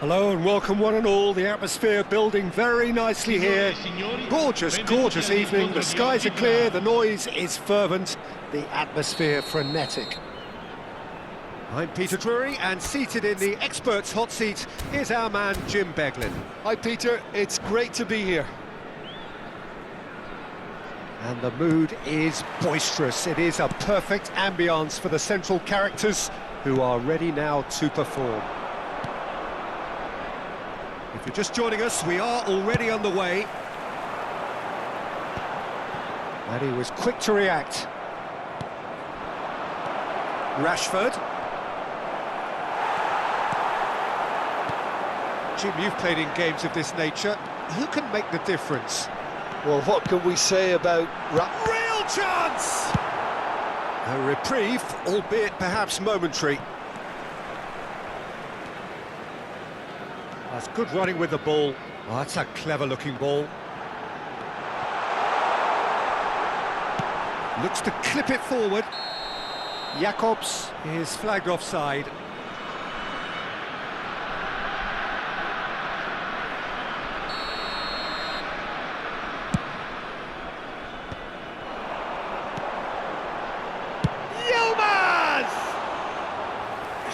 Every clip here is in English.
Hello and welcome one and all. The atmosphere building very nicely here. Gorgeous, gorgeous evening. The skies are clear, the noise is fervent, the atmosphere frenetic. I'm Peter Drury, and seated in the experts' hot seat is our man Jim Beglin. Hi Peter, it's great to be here. And the mood is boisterous. It is a perfect ambience for the central characters who are ready now to perform. If you're just joining us, we are already underway. And he was quick to react. Rashford. Jim, you've played in games of this nature. Who can make the difference? Well, what can we say about... Real chance! A reprieve, albeit perhaps momentary. That's good running with the ball. Oh, that's a clever-looking ball. Looks to clip it forward. Jacobs is flagged offside.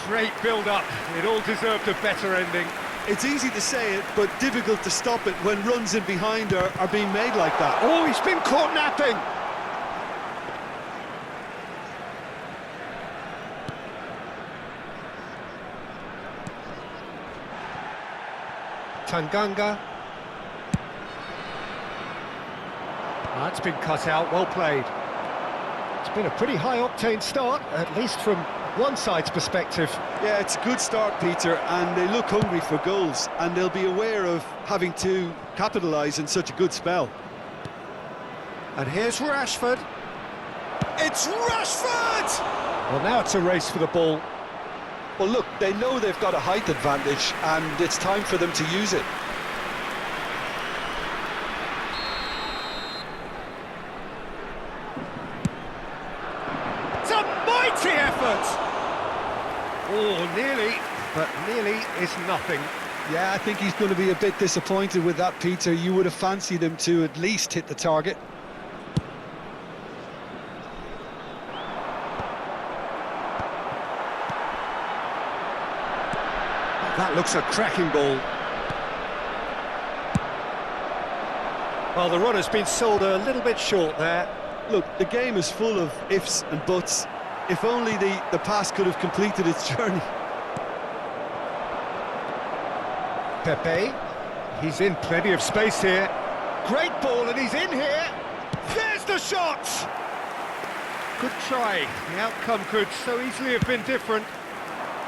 Great build-up. It all deserved a better ending. It's easy to say it, but difficult to stop it when runs in behind are being made like that. Oh, he's been caught napping! Tanganga. That's been cut out, well played. It's been a pretty high-octane start, at least from one side's perspective. Yeah, it's a good start, Peter, and they look hungry for goals, and they'll be aware of having to capitalise in such a good spell. And here's Rashford. It's Rashford! Well, now it's a race for the ball. Well, look, they know they've got a height advantage, and it's time for them to use it. It's a mighty effort! Oh, nearly, but nearly is nothing. Yeah, I think he's going to be a bit disappointed with that, Peter. You would have fancied him to at least hit the target. That looks a cracking ball. Well, the runner's been sold a little bit short there. Look, the game is full of ifs and buts. If only the pass could have completed its journey. Pepe, he's in plenty of space here. Great ball, and he's in here. There's the shot! Good try. The outcome could so easily have been different.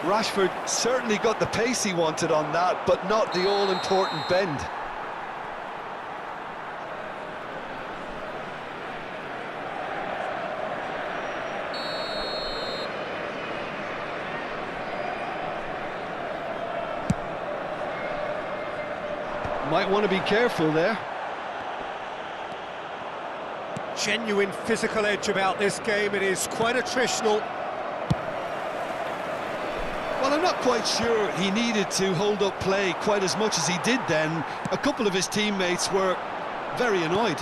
Rashford certainly got the pace he wanted on that, but not the all-important bend. Might want to be careful there. Genuine physical edge about this game. It is quite attritional. Well, I'm not quite sure he needed to hold up play quite as much as he did then. A couple of his teammates were very annoyed.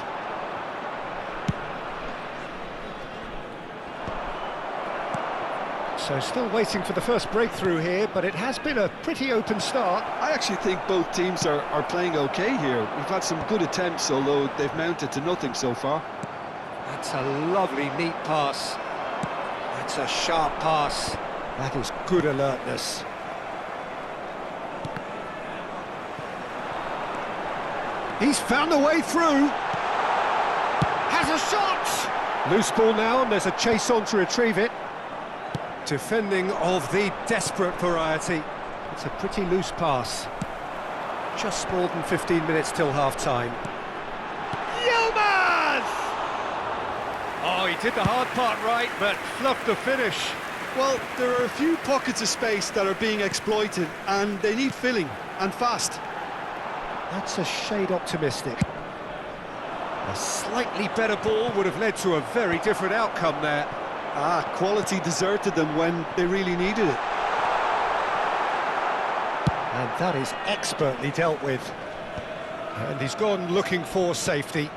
So still waiting for the first breakthrough here, but it has been a pretty open start. I actually think both teams are playing okay here. We've had some good attempts, although they've mounted to nothing so far. That's a lovely, neat pass. That's a sharp pass. That is good alertness. He's found a way through. Has a shot! Loose ball now, and there's a chase on to retrieve it. Defending of the desperate variety. It's a pretty loose pass. Just more than 15 minutes till half-time. Yupes! Oh, he did the hard part right, but fluffed the finish. Well, there are a few pockets of space that are being exploited, and they need filling, and fast. That's a shade optimistic. A slightly better ball would have led to a very different outcome there. Quality deserted them when they really needed it. And that is expertly dealt with. And he's gone looking for safety.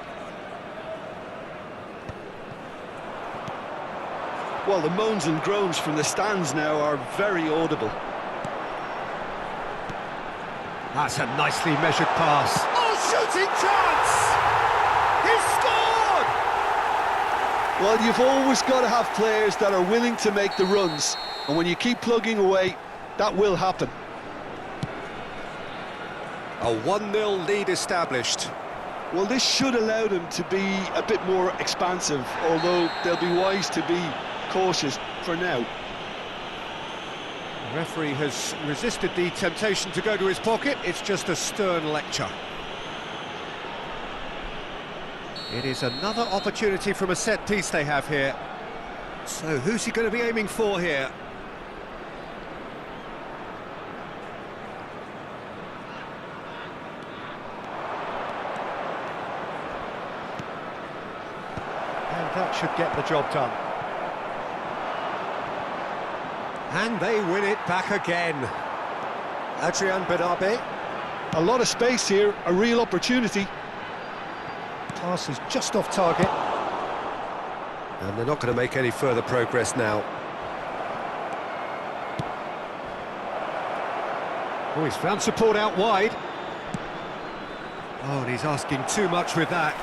Well, the moans and groans from the stands now are very audible. That's a nicely measured pass. Oh, shooting chance! He scored! Well, you've always got to have players that are willing to make the runs, and when you keep plugging away, that will happen. A 1-0 lead established. Well, this should allow them to be a bit more expansive, although they'll be wise to be cautious for now. The referee has resisted the temptation to go to his pocket. It's just a stern lecture. It is another opportunity from a set piece they have here. So who's he going to be aiming for here? And that should get the job done. And they win it back again. Jabuka-SRB. A lot of space here, a real opportunity. Pass is just off target. And they're not going to make any further progress now. Oh, he's found support out wide. Oh, and he's asking too much with that.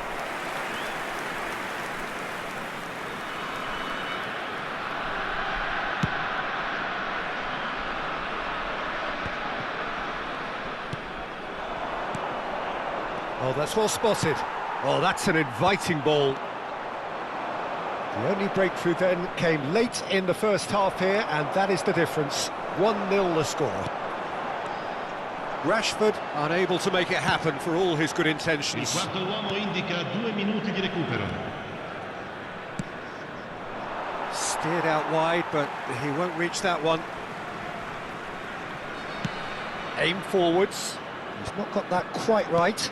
Oh, that's well spotted. Oh, that's an inviting ball. The only breakthrough then came late in the first half here, and that is the difference. 1-0 the score. Rashford unable to make it happen for all his good intentions. Il quarto uomo indica 2 minuti di recupero. Steered out wide, but he won't reach that one. Aim forwards. He's not got that quite right.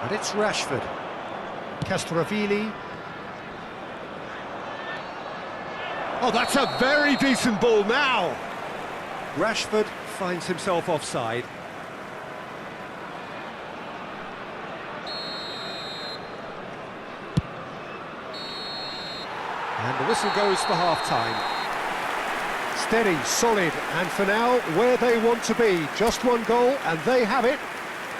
And it's Rashford. Castrovili. Oh, that's a very decent ball now. Rashford finds himself offside. And the whistle goes for half-time. Steady, solid, and for now, where they want to be. Just one goal, and they have it.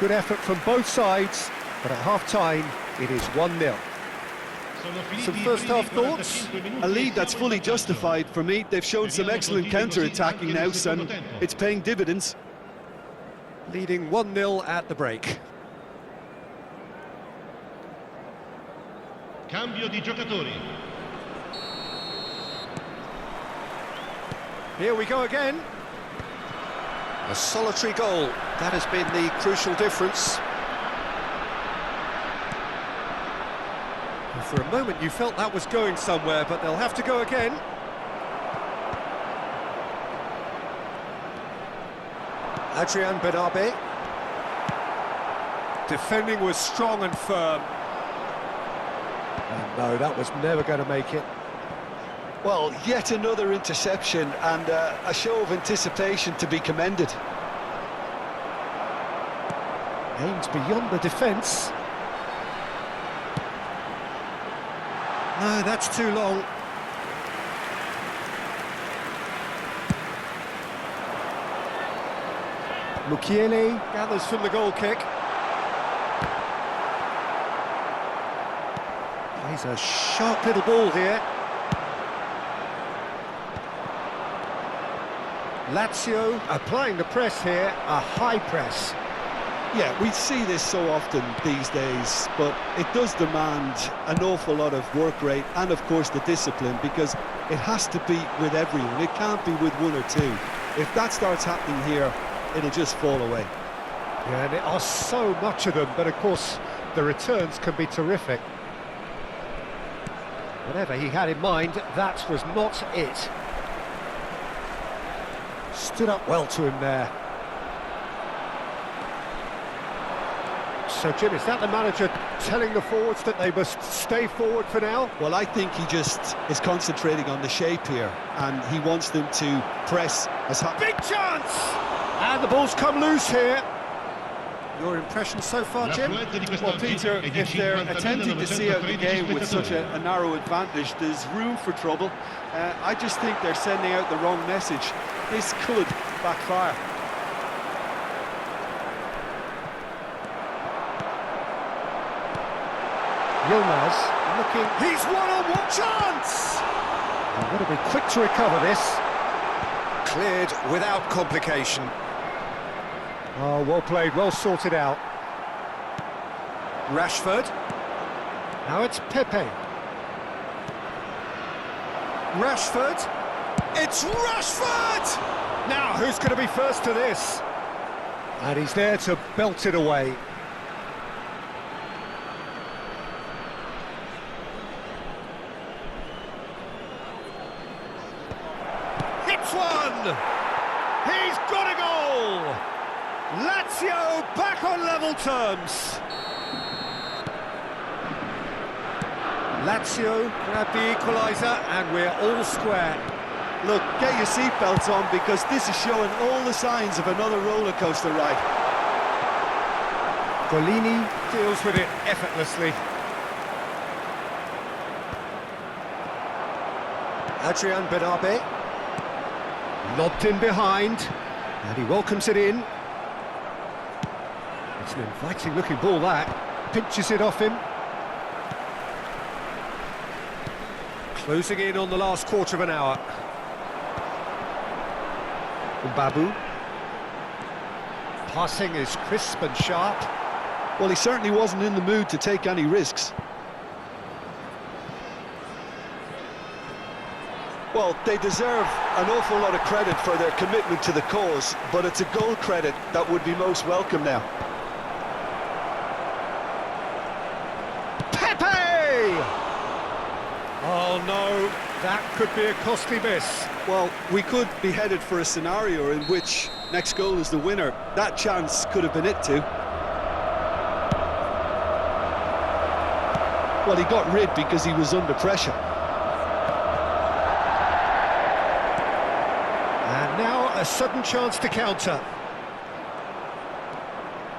Good effort from both sides, but at half-time, it is 1-0. Some first-half thoughts? A lead that's fully justified for me. They've shown some excellent counter-attacking now, and it's paying dividends. Leading 1-0 at the break. Cambio di giocatori. Here we go again. A solitary goal. That has been the crucial difference. And for a moment you felt that was going somewhere, but they'll have to go again. Jabuka-SRB. Defending was strong and firm. And no, that was never going to make it. Well, yet another interception and a show of anticipation to be commended. Aims beyond the defence. No, that's too long. Mukiele gathers from the goal kick. Plays a sharp little ball here. Lacio applying the press here, a high press. Yeah, we see this so often these days, but it does demand an awful lot of work rate and, of course, the discipline, because it has to be with everyone. It can't be with one or two. If that starts happening here, it'll just fall away. Yeah, and there are so much of them, but, of course, the returns can be terrific. Whatever he had in mind, that was not it. Stood up well to him there. So, Jim, is that the manager telling the forwards that they must stay forward for now? Well, I think he just is concentrating on the shape here, and he wants them to press as hard. Big chance! And the ball's come loose here. Your impression so far, Jim? Well, Peter, if they're attempting to see out the game with such a narrow advantage, there's room for trouble. I just think they're sending out the wrong message. This could backfire. Yilmaz looking, he's one-on-one chance! I've got to be quick to recover this. Cleared without complication. Oh, well played, well sorted out. Rashford. Now it's Pepe. Rashford. It's Rashford! Now, who's going to be first to this? And he's there to belt it away. Hits one! He's got a goal! Lazio back on level terms. Lazio grab the equaliser and we're all square. Look, get your seatbelts on because this is showing all the signs of another roller coaster ride. Golini deals with it effortlessly. Adrian Benabe lobbed in behind and he welcomes it in. It's an inviting looking ball that, pinches it off him. Closing in on the last quarter of an hour. Babu. Passing is crisp and sharp. Well, he certainly wasn't in the mood to take any risks. Well, they deserve an awful lot of credit for their commitment to the cause, but it's a goal credit that would be most welcome now. Oh no, that could be a costly miss. Well, we could be headed for a scenario in which next goal is the winner. That chance could have been it too. Well, he got rid because he was under pressure. And now a sudden chance to counter.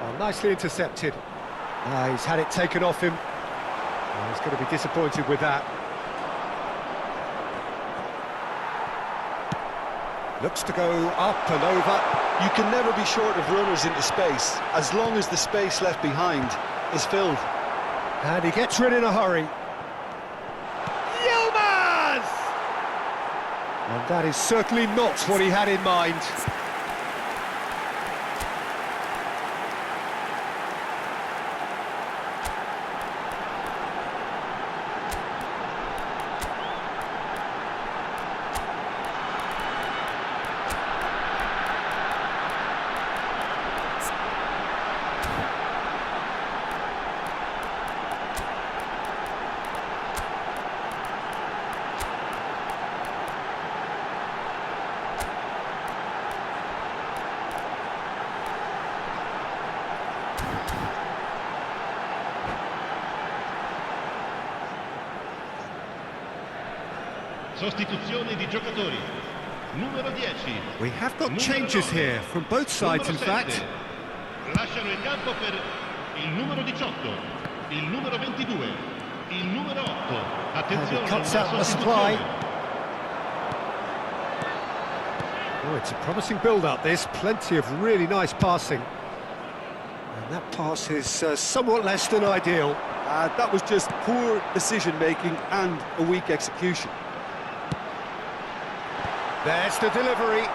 Oh, nicely intercepted. He's had it taken off him. He's going to be disappointed with that. Looks to go up and over. You can never be short of runners into space, as long as the space left behind is filled. And he gets rid in a hurry. Yilmaz! And that is certainly not what he had in mind. Sostituzione di giocatori. Numero 10. We have got changes here from both sides, in fact. Lasciano il campo per il numero 18, il numero 22, il numero 8. Attenzione, cuts out the supply. Oh, it's a promising build-up, this. Plenty of really nice passing. And that pass is somewhat less than ideal. That was just poor decision-making and a weak execution. There's the delivery.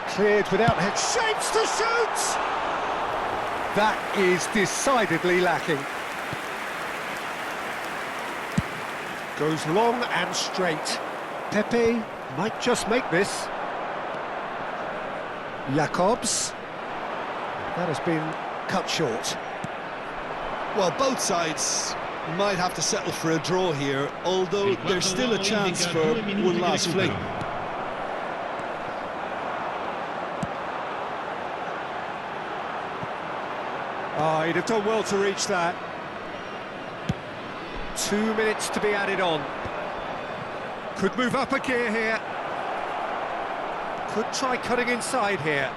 Cleared without head. Shapes to shoot! That is decidedly lacking. Goes long and straight. Pepe might just make this. Jacobs. That has been cut short. Well, both sides might have to settle for a draw here, although there's still a chance for one last fling. Oh, he'd have done well to reach that. 2 minutes to be added on. Could move up a gear here. Could try cutting inside here.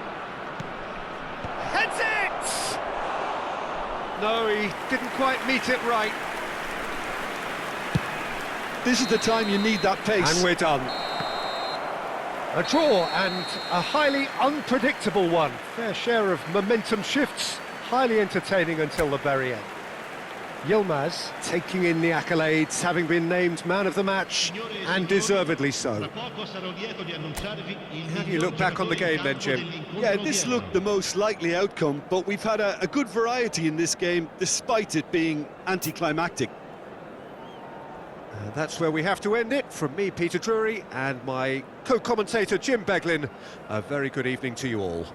No, he didn't quite meet it right. This is the time you need that pace. And we're done. A draw, and a highly unpredictable one. Fair share of momentum shifts, highly entertaining until the very end. Yilmaz taking in the accolades, having been named man of the match, and deservedly so. How do you look back on the game then, Jim? Yeah, this looked the most likely outcome, but we've had a good variety in this game, despite it being anticlimactic. That's where we have to end it. From me, Peter Drury, and my co-commentator, Jim Beglin. A very good evening to you all.